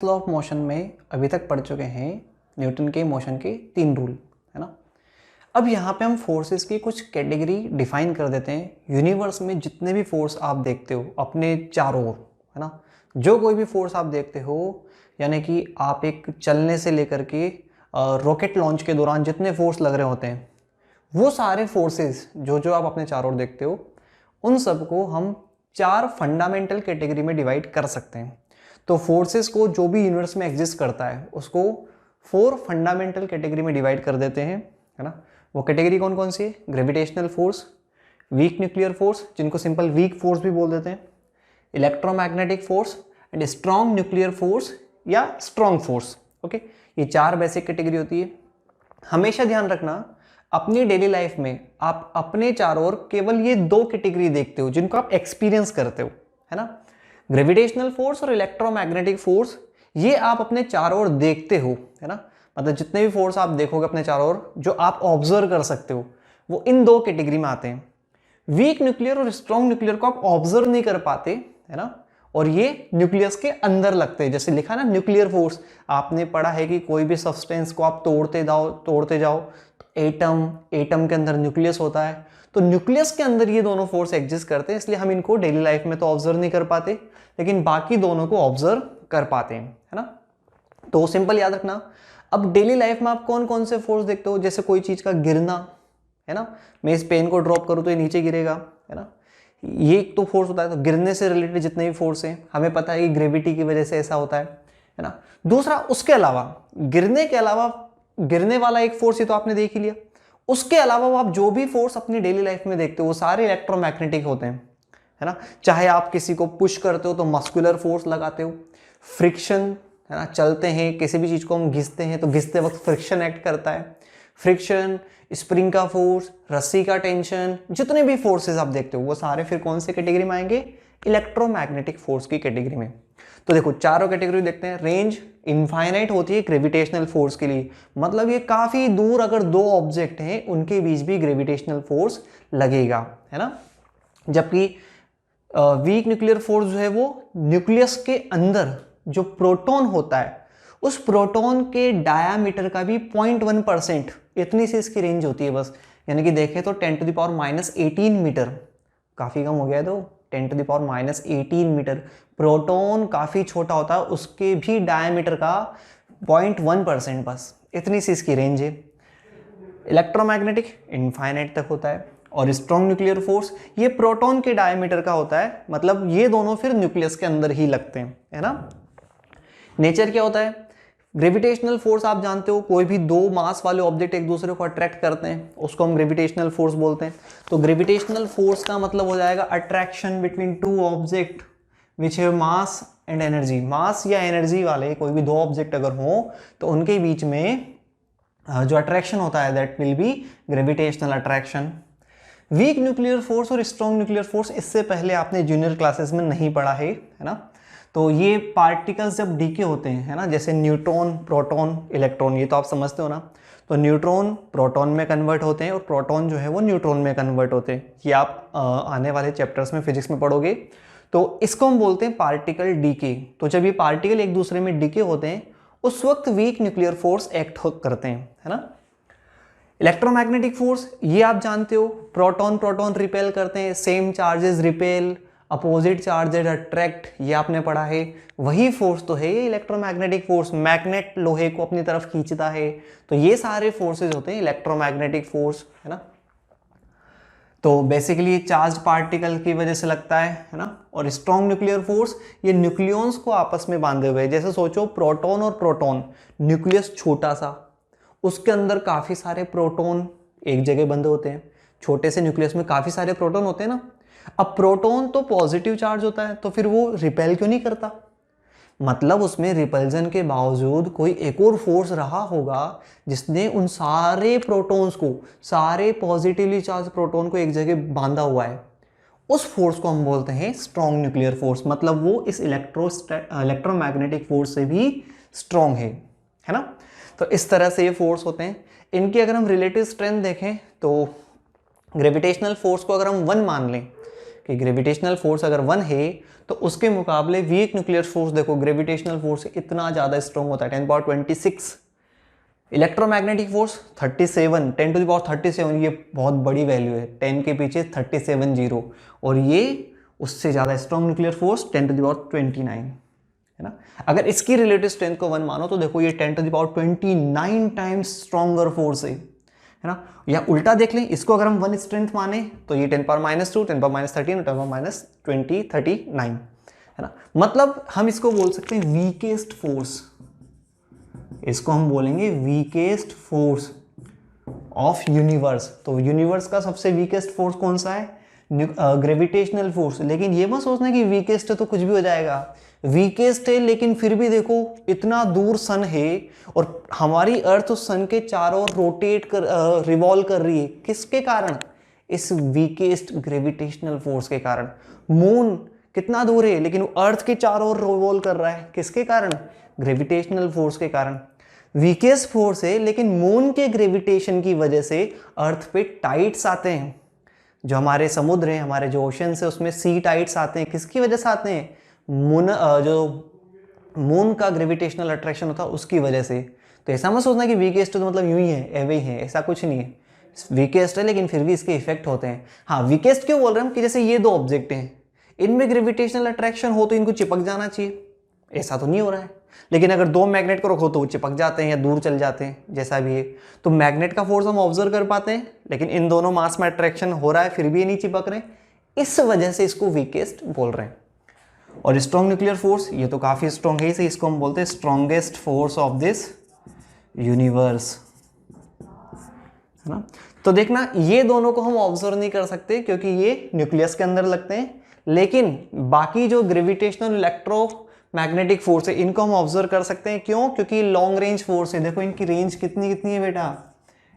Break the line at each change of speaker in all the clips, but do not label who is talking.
Law of motion में अभी तक पढ़ चुके हैं न्यूटन के मोशन के 3 रूल, है ना। अब यहाँ पे हम फोर्सेस की कुछ कैटेगरी डिफाइन कर देते हैं। यूनिवर्स में जितने भी फोर्स आप देखते हो अपने चारों ओर, है ना, जो कोई भी फोर्स आप देखते हो, यानी कि आप एक चलने से लेकर के रॉकेट लॉन्च के दौरान जितने फोर्स लग रहे होते हैं, वो सारे फोर्सेस जो जो आप अपने चारों ओर देखते हो, उन सबको हम 4 फंडामेंटल कैटेगरी में डिवाइड कर सकते हैं। तो फोर्सेस को जो भी यूनिवर्स में एग्जिस्ट करता है उसको 4 फंडामेंटल कैटेगरी में डिवाइड कर देते हैं, है ना। वो कैटेगरी कौन कौन सी है? Gravitational force, weak nuclear force जिनको सिंपल वीक फोर्स भी बोल देते हैं, electromagnetic force and strong nuclear force या स्ट्रॉन्ग फोर्स। ओके, ये 4 बेसिक कैटेगरी होती है। हमेशा ध्यान रखना, अपनी डेली लाइफ में आप अपने चारों ओर केवल ये 2 कैटेगरी देखते हो जिनको आप एक्सपीरियंस करते हो, है ना। ग्रेविटेशनल फोर्स और इलेक्ट्रोमैग्नेटिक फोर्स, ये आप अपने चारों ओर देखते हो, है ना। मतलब जितने भी फोर्स आप देखोगे अपने चारों ओर जो आप ऑब्जर्व कर सकते हो, वो इन 2 कैटेगरी में आते हैं। वीक न्यूक्लियर और स्ट्रॉन्ग न्यूक्लियर को आप ऑब्जर्व नहीं कर पाते, है ना, और ये न्यूक्लियस के अंदर लगते हैं। जैसे लिखा ना न्यूक्लियर फोर्स, आपने पढ़ा है कि कोई भी सब्सटेंस को आप तोड़ते जाओ तो एटम के अंदर न्यूक्लियस होता है। तो न्यूक्लियस के अंदर ये दोनों फोर्स एग्जिस्ट करते हैं, इसलिए हम इनको डेली लाइफ में तो ऑब्जर्व नहीं कर पाते, लेकिन बाकी दोनों को ऑब्जर्व कर पाते हैं, है ना। तो सिंपल याद रखना। अब डेली लाइफ में आप कौन कौन से फोर्स देखते हो? जैसे कोई चीज का गिरना, है ना, मैं इस पेन को ड्रॉप करूं तो ये नीचे गिरेगा, है ना, ये एक तो फोर्स होता है। तो गिरने से रिलेटेड जितने भी फोर्स हैं हमें पता है कि ग्रेविटी की वजह से ऐसा होता है ना। दूसरा, उसके अलावा गिरने के अलावा गिरने वाला एक फोर्स, ये तो आपने देख ही लिया। उसके अलावा आप जो भी फोर्स अपनी डेली लाइफ में देखते हो वो सारे इलेक्ट्रोमैग्नेटिक होते हैं, है ना। चाहे आप किसी को पुश करते हो तो मस्कुलर फोर्स लगाते हो, फ्रिक्शन, है ना, चलते हैं किसी भी चीज को हम घिसते हैं तो घिसते वक्त फ्रिक्शन एक्ट करता है, फ्रिक्शन, स्प्रिंग का फोर्स, रस्सी का टेंशन, जितने भी फोर्सेस आप देखते हो वो सारे फिर कौन से कैटेगरी में आएंगे? इलेक्ट्रोमैग्नेटिक फोर्स की कैटेगरी में। तो देखो चारों कैटेगरी देखते हैं। रेंज इनफाइनाइट होती है ग्रेविटेशनल फोर्स के लिए, मतलब ये काफी दूर अगर 2 ऑब्जेक्ट हैं उनके बीच भी ग्रेविटेशनल फोर्स लगेगा, है ना। जबकि वीक न्यूक्लियर फोर्स जो है वो न्यूक्लियस के अंदर जो प्रोटॉन होता है उस प्रोटॉन के डायामीटर का भी 0.1%, इतनी सी इसकी रेंज होती है बस। यानी कि देखें तो 10⁻18 मीटर, काफी कम हो गया। तो 10⁻18 मीटर, प्रोटॉन काफी छोटा होता है, उसके भी डायामीटर का 0.1%, बस इतनी सी इसकी रेंज है। इलेक्ट्रोमैग्नेटिक इनफाइनाइट तक होता है, और स्ट्रॉन्ग न्यूक्लियर फोर्स ये प्रोटॉन के डायमीटर का होता है, मतलब ये दोनों फिर न्यूक्लियस के अंदर ही लगते हैं, है ना। नेचर क्या होता है? ग्रेविटेशनल फोर्स आप जानते हो, कोई भी 2 मास वाले ऑब्जेक्ट एक दूसरे को अट्रैक्ट करते हैं उसको हम ग्रेविटेशनल फोर्स बोलते हैं। तो ग्रेविटेशनल फोर्स का मतलब हो जाएगा attraction between 2 object which have mass and energy. Mass या एनर्जी वाले कोई भी 2 ऑब्जेक्ट अगर हो तो उनके बीच में जो अट्रैक्शन होता है that will be gravitational attraction. Weak nuclear force और स्ट्रॉन्ग न्यूक्लियर फोर्स इससे पहले आपने जूनियर क्लासेस में नहीं पढ़ा है ना। तो ये पार्टिकल्स जब डीके होते हैं, है ना, जैसे न्यूट्रॉन, प्रोटॉन, इलेक्ट्रॉन, ये तो आप समझते हो ना। तो न्यूट्रॉन प्रोटॉन में कन्वर्ट होते हैं और प्रोटॉन जो है वो न्यूट्रॉन में कन्वर्ट होते हैं। ये आप आने वाले चैप्टर्स में फिजिक्स में पढ़ोगे। तो इसको हम बोलते हैं पार्टिकल डीके। तो जब ये पार्टिकल एक दूसरे में डीके होते हैं उस वक्त वीक न्यूक्लियर फोर्स एक्ट करते हैं, है ना। इलेक्ट्रोमैग्नेटिक फोर्स ये आप जानते हो, प्रोटॉन प्रोटॉन रिपेल करते हैं, same charges repel, opposite charges attract, ये आपने पढ़ा है। वही फोर्स तो है ये इलेक्ट्रोमैग्नेटिक फोर्स, मैग्नेट लोहे को अपनी तरफ खींचता है। तो ये सारे फोर्सेस होते हैं इलेक्ट्रोमैग्नेटिक फोर्स, है ना। तो बेसिकली ये चार्ज पार्टिकल की वजह से लगता है ना। और स्ट्रॉन्ग न्यूक्लियर फोर्स ये न्यूक्लियॉन्स को आपस में बांधे हुए, जैसे सोचो प्रोटॉन और प्रोटॉन, न्यूक्लियस छोटा सा, उसके अंदर काफी सारे प्रोटॉन एक जगह बंधे होते हैं। छोटे से न्यूक्लियस में काफी सारे प्रोटॉन होते हैं ना। अब प्रोटॉन तो पॉजिटिव चार्ज होता है, तो फिर वो रिपेल क्यों नहीं करता? मतलब उसमें रिपल्जन के बावजूद कोई एक और फोर्स रहा होगा जिसने उन सारे प्रोटॉन्स को, सारे पॉजिटिवली चार्ज प्रोटॉन को एक जगह बांधा हुआ है। उस फोर्स को हम बोलते हैं स्ट्रॉन्ग न्यूक्लियर फोर्स। मतलब वो इस इलेक्ट्रोमैग्नेटिक फोर्स से भी स्ट्रॉन्ग है ना। तो इस तरह से ये फोर्स होते हैं। इनकी अगर हम रिलेटिव स्ट्रेंथ देखें तो ग्रेविटेशनल फोर्स को अगर हम 1 मान लें कि ग्रेविटेशनल फोर्स अगर 1 है तो उसके मुकाबले वीक न्यूक्लियर फोर्स देखो ग्रेविटेशनल फोर्स इतना ज़्यादा स्ट्रॉन्ग होता है 10⁻26। इलेक्ट्रोमैग्नेटिक फोर्स 37, 10⁻37, ये बहुत बड़ी वैल्यू है, 10 के पीछे 37 जीरो, और ये उससे ज़्यादा स्ट्रॉन्ग न्यूक्लियर फोर्स 10⁻29 है ना। अगर इसकी रिलेटिव स्ट्रेंथ को 1 मानो तो देखो ये 10⁻29 टाइम्स स्ट्रॉन्गर फोर्स है ना। या उल्टा देख लें, इसको अगर हम 1 स्ट्रेंथ माने तो ये 10⁻2, 10⁻13, 10⁻20, 39 है ना। मतलब हम इसको बोल सकते हैं वीकेस्ट फोर्स, इसको हम बोलेंगे वीकेस्ट फोर्स ऑफ यूनिवर्स। तो यूनिवर्स का सबसे वीकेस्ट फोर्स कौन सा है? Gravitational force. लेकिन ये मत सोचना कि वीकेस्ट है तो कुछ भी हो जाएगा, वीकेस्ट है लेकिन फिर भी देखो इतना दूर सन है और हमारी अर्थ उस सन के चारों ओर रोटेट कर रिवॉल्व कर रही है। किसके कारण? इस वीकेस्ट ग्रेविटेशनल फोर्स के कारण। मून कितना दूर है लेकिन वो अर्थ के चारों ओर रिवॉल्व कर रहा है, किसके कारण? ग्रेविटेशनल फोर्स के कारण। वीकेस्ट फोर्स है लेकिन मून के ग्रेविटेशन की वजह से अर्थ पे टाइड्स आते हैं। जो हमारे समुद्र हैं, हमारे जो ओशन है, उसमें सी टाइड्स आते हैं, किसकी वजह से आते हैं? जो मून का ग्रेविटेशनल अट्रैक्शन होता है उसकी वजह से। तो ऐसा मत सोचना कि वीकेस्ट तो मतलब यूं ही है, एवे ही है, ऐसा कुछ नहीं है। वीकेस्ट है लेकिन फिर भी इसके इफेक्ट होते हैं। हाँ, वीकेस्ट क्यों बोल रहे हैं हम? कि जैसे ये दो ऑब्जेक्ट हैं, इनमें ग्रेविटेशनल अट्रैक्शन हो तो इनको चिपक जाना चाहिए, ऐसा तो नहीं हो रहा है। लेकिन अगर दो मैग्नेट को रखो तो वो चिपक जाते हैं या दूर चल जाते हैं, जैसा भी है। तो मैग्नेट का फोर्स हम ऑब्जर्व कर पाते हैं, लेकिन इन दोनों मास में अट्रैक्शन हो रहा है फिर भी ये नहीं चिपक रहे, इस वजह से इसको वीकेस्ट बोल रहे हैं। और स्ट्रॉन्ग न्यूक्लियर फोर्स, ये तो काफी स्ट्रॉन्ग है, इसे इसको हम बोलते हैं strongest force of this universe, है ना। तो देखना, ये दोनों को हम ऑब्जर्व नहीं कर सकते क्योंकि ये न्यूक्लियस के अंदर लगते हैं, लेकिन बाकी जो ग्रेविटेशनल इलेक्ट्रोमैग्नेटिक फोर्स है इनको हम ऑब्जर्व कर सकते हैं। क्यों? क्योंकि लॉन्ग रेंज फोर्स है। देखो इनकी रेंज कितनी कितनी है बेटा,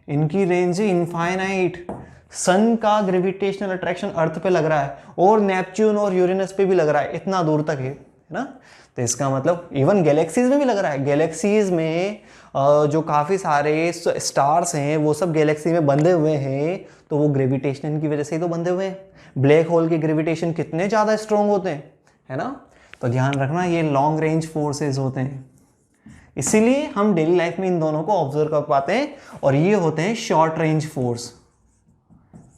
इनकी रेंज है इनफाइनाइट। सन का ग्रेविटेशनल अट्रैक्शन अर्थ पे लग रहा है और नेपच्यून और यूरेनस पे भी लग रहा है, इतना दूर तक है ना। तो इसका मतलब इवन गैलेक्सीज में भी लग रहा है। गैलेक्सीज में जो काफ़ी सारे स्टार्स हैं वो सब गैलेक्सी में बंधे हुए हैं, तो वो ग्रेविटेशन की वजह से ही तो बंधे हुए हैं। ब्लैक होल के ग्रेविटेशन कितने ज़्यादा स्ट्रॉन्ग होते हैं, है ना। तो ध्यान रखना, ये लॉन्ग रेंज फोर्सेज होते हैं, इसीलिए हम डेली लाइफ में इन दोनों को ऑब्जर्व कर पाते हैं। और ये होते हैं शॉर्ट रेंज फोर्स,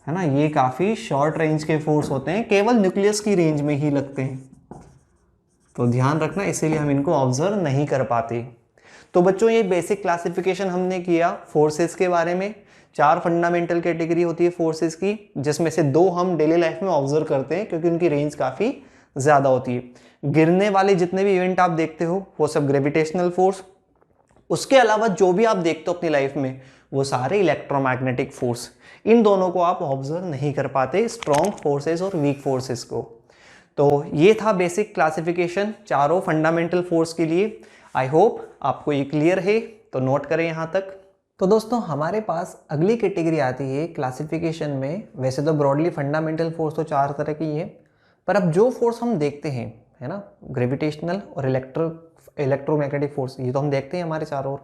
है ना। ये काफ़ी शॉर्ट रेंज के फोर्स होते हैं, केवल न्यूक्लियस की रेंज में ही लगते हैं। तो ध्यान रखना, इसीलिए हम इनको ऑब्जर्व नहीं कर पाते। तो बच्चों, ये बेसिक क्लासिफिकेशन हमने किया फोर्सेस के बारे में। 4 फंडामेंटल कैटेगरी होती है फोर्सेस की, जिसमें से 2 हम डेली लाइफ में ऑब्जर्व करते हैं क्योंकि उनकी रेंज काफ़ी ज़्यादा होती है। गिरने वाले जितने भी इवेंट आप देखते हो वो सब ग्रेविटेशनल फोर्स, उसके अलावा जो भी आप देखते हो अपनी लाइफ में वो सारे इलेक्ट्रोमैग्नेटिक फोर्स। इन दोनों को आप ऑब्जर्व नहीं कर पाते, स्ट्रॉन्ग फोर्सेस और वीक फोर्सेस को। तो ये था बेसिक क्लासिफिकेशन चारों फंडामेंटल फोर्स के लिए। आई होप आपको ये क्लियर है, तो नोट करें यहाँ तक। तो दोस्तों, हमारे पास अगली कैटेगरी आती है क्लासिफिकेशन में। वैसे तो ब्रॉडली फंडामेंटल फोर्स तो 4 तरह की है, पर अब जो फोर्स हम देखते हैं, है ना, ग्रेविटेशनल और इलेक्ट्रोमैग्नेटिक फोर्स, ये तो हम देखते हैं हमारे चारों ओर।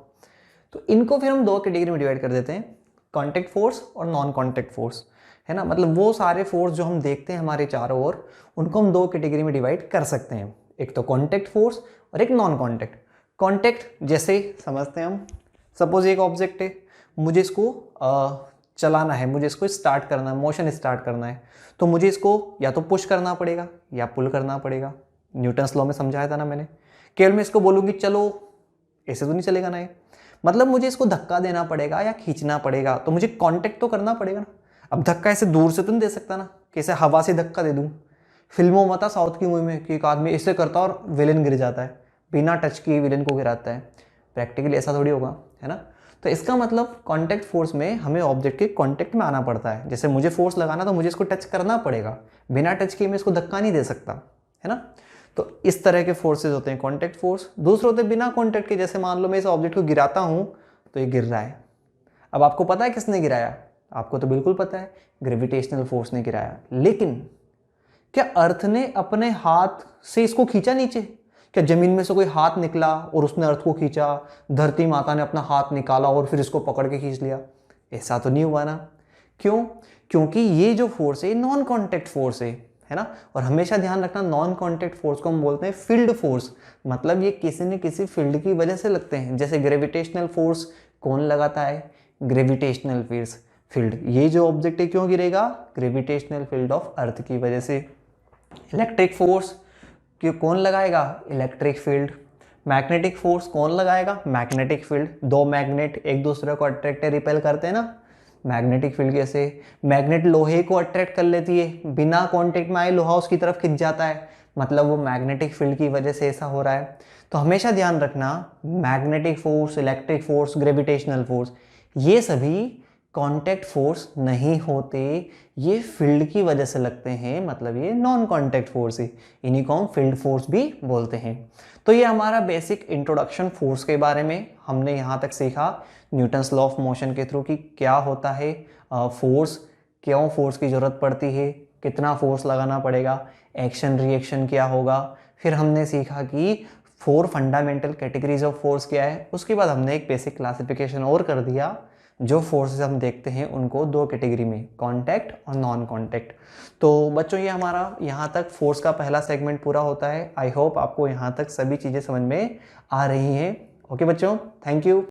तो इनको फिर हम 2 कैटेगरी में डिवाइड कर देते हैं, कॉन्टैक्ट फोर्स और नॉन कॉन्टैक्ट फोर्स, है ना। मतलब वो सारे फोर्स जो हम देखते हैं हमारे चारों ओर, उनको हम 2 कैटेगरी में डिवाइड कर सकते हैं, एक तो कॉन्टैक्ट फोर्स और एक नॉन कॉन्टैक्ट। कॉन्टैक्ट जैसे समझते हैं हम, सपोज एक ऑब्जेक्ट है, मुझे इसको चलाना है, मुझे इसको स्टार्ट करना है, मोशन स्टार्ट करना है, तो मुझे इसको या तो पुश करना पड़ेगा या पुल करना पड़ेगा। न्यूटन्स लॉ में समझाया था ना मैंने। केवल मैं इसको बोलूँगी चलो, ऐसे तो नहीं चलेगा ना ये, मतलब मुझे इसको धक्का देना पड़ेगा या खींचना पड़ेगा, तो मुझे कॉन्टैक्ट तो करना पड़ेगा ना। अब धक्का ऐसे दूर से तो नहीं दे सकता ना, कैसे हवा से धक्का दे दूँ। फिल्मों में था साउथ की मूवी में कि एक आदमी ऐसे करता और विलेन गिर जाता है, बिना टच किए विलेन को गिराता है। प्रैक्टिकली ऐसा थोड़ी होगा, है ना। तो इसका मतलब कॉन्टैक्ट फोर्स में हमें ऑब्जेक्ट के कॉन्टैक्ट में आना पड़ता है। जैसे मुझे फोर्स लगाना तो मुझे इसको टच करना पड़ेगा, बिना टच किए मैं इसको धक्का नहीं दे सकता, है ना। तो इस तरह के फोर्सेज होते हैं कॉन्टैक्ट फोर्स। दूसरे होते हैं बिना कॉन्टैक्ट के, जैसे मान लो मैं इस ऑब्जेक्ट को गिराता हूँ तो ये गिर रहा है। अब आपको पता है किसने गिराया? आपको तो बिल्कुल पता है, ग्रेविटेशनल फोर्स ने गिराया। लेकिन क्या अर्थ ने अपने हाथ से इसको खींचा नीचे? क्या जमीन में से कोई हाथ निकला और उसने अर्थ को खींचा? धरती माता ने अपना हाथ निकाला और फिर इसको पकड़ के खींच लिया? ऐसा तो नहीं हुआ ना। क्यों? क्योंकि ये जो फोर्स है नॉन कॉन्टैक्ट फोर्स है है ना। और हमेशा ध्यान रखना नॉन कांटेक्ट फोर्स को हम बोलते हैं फील्ड फोर्स, मतलब ये किसी न किसी फील्ड की वजह से लगते हैं। जैसे ग्रेविटेशनल फोर्स कौन लगाता है, ग्रेविटेशनल फील्ड, ये जो ऑब्जेक्ट है क्यों गिरेगा, ग्रेविटेशनल फील्ड ऑफ अर्थ की वजह से। इलेक्ट्रिक फोर्स क्यों कौन लगाएगा, इलेक्ट्रिक फील्ड। मैग्नेटिक फोर्स कौन लगाएगा, मैग्नेटिक फील्ड। दो मैग्नेट एक दूसरे को अट्रैक्ट रिपेल करते हैं ना, मैग्नेटिक फील्ड कैसे, मैग्नेट लोहे को अट्रैक्ट कर लेती है, बिना कांटेक्ट में आए लोहा उसकी तरफ खिंच जाता है, मतलब वो मैग्नेटिक फील्ड की वजह से ऐसा हो रहा है। तो हमेशा ध्यान रखना magnetic force, electric force, gravitational force, ये सभी कांटेक्ट फोर्स नहीं होते, ये फील्ड की वजह से लगते हैं, मतलब ये नॉन कांटेक्ट फोर्स है, इन्हीं को हम फील्ड फोर्स भी बोलते हैं। तो ये हमारा बेसिक इंट्रोडक्शन फोर्स के बारे में, हमने यहाँ तक सीखा न्यूटन्स लॉ ऑफ मोशन के थ्रू कि क्या होता है फोर्स, क्यों फोर्स की ज़रूरत पड़ती है, कितना फोर्स लगाना पड़ेगा, एक्शन रिएक्शन क्या होगा। फिर हमने सीखा कि 4 फंडामेंटल कैटेगरीज ऑफ फोर्स क्या है। उसके बाद हमने एक बेसिक क्लासिफिकेशन और कर दिया, जो फोर्सेस हम देखते हैं उनको 2 कैटेगरी में, कांटेक्ट और नॉन कांटेक्ट। तो बच्चों ये हमारा यहाँ तक फोर्स का पहला सेगमेंट पूरा होता है। आई होप आपको यहाँ तक सभी चीज़ें समझ में आ रही हैं। ओके बच्चों, थैंक यू।